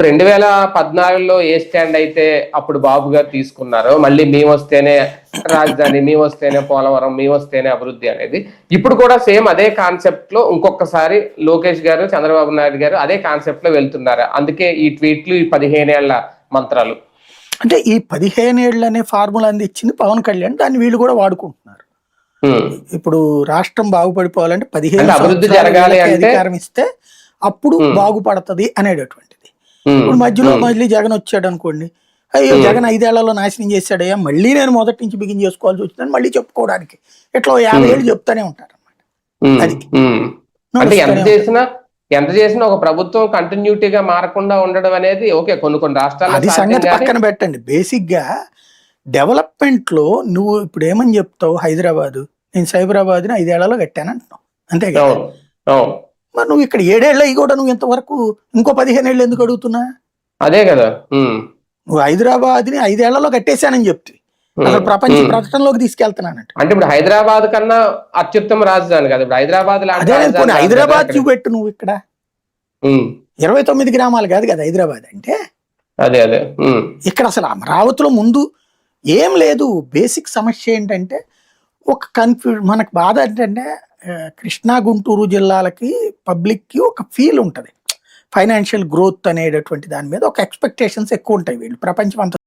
2014లో a stand అయితే అప్పుడు బాబు గారు తీసుకున్నారో, మళ్ళీ మేమొస్తేనే రాజధాని, మేమొస్తేనే పోలవరం, మేమొస్తేనే అభివృద్ధి అనేది, ఇప్పుడు కూడా సేమ్ అదే కాన్సెప్ట్ లో ఇంకొకసారి లోకేష్ గారు, చంద్రబాబు నాయుడు గారు అదే కాన్సెప్ట్ లో వెళ్తున్నారు. అందుకే ఈ ట్వీట్లు, ఈ 15 ఏళ్ల మంత్రాలు. అంటే ఈ 15 ఏళ్ళు అనే ఫార్ములా అందించింది పవన్ కళ్యాణ్, దాన్ని వీళ్ళు కూడా వాడుకుంటున్నారు. ఇప్పుడు రాష్ట్రం బాగుపడిపోవాలంటే 15 అభివృద్ధి జరగాలి అంటే అధికారం ఇస్తే అప్పుడు బాగుపడుతుంది అనేటటువంటిది. ఇప్పుడు మధ్యలో మళ్ళీ జగన్ వచ్చాడు అనుకోండి, అయ్యో జగన్ 5 ఏళ్లలో నాశనం చేశాడయ్యా, మళ్ళీ నేను మొదటి నుంచి బిగిన్ చేసుకోవాల్సి వచ్చిందని మళ్ళీ చెప్పుకోవడానికి ఇట్లా 50 ఏళ్ళు చెప్తానే ఉంటారు అన్నమాట. అది అంటే ఎంత చేసినా ఒక ప్రభుత్వం కంటిన్యూటీగా మారకుండా ఉండడం అనేది ఓకే, కొన్ని రాష్ట్రాలు అది సంగతి పక్కన పెట్టండి. బేసిక్ గా డెవలప్మెంట్ లో నువ్వు ఇప్పుడు ఏమని చెప్తావు, హైదరాబాద్ నేను సైబరాబాద్ ని 5 ఏళ్లలో కట్టాను అంటున్నావు, అంతే కదా. మరి నువ్వు ఇక్కడ 7 ఏళ్ళు అయ్యి కూడా నువ్వు ఇంతవరకు ఇంకో 15 ఏళ్ళు ఎందుకు అడుగుతున్నా? అదే కదా. నువ్వు హైదరాబాద్ ని 5 ఏళ్లలో కట్టేశానని చెప్తే అసలు ప్రపంచ ప్రకటనలోకి తీసుకెళ్తున్నానంట. అంటే ఇప్పుడు హైదరాబాద్ కన్నా అత్యుత్తమ రాజధాని కదా ఇప్పుడు హైదరాబాద్. హైదరాబాద్ చూపెట్టు నువ్వు ఇక్కడ 29 గ్రామాలు కాదు కదా హైదరాబాద్ అంటే. అదే ఇక్కడ అసలు అమరావతిలో ముందు ఏం లేదు. బేసిక్ సమస్య ఏంటంటే ఒక మనకు బాధ ఏంటంటే కృష్ణా గుంటూరు జిల్లాలకి పబ్లిక్ కి ఒక ఫీల్ ఉంటుంది, ఫైనాన్షియల్ గ్రోత్ అనేటటువంటి దాని మీద ఒక ఎక్స్పెక్టేషన్స్ ఎక్కువ ఉంటాయి. వీళ్ళు ప్రపంచం అంతా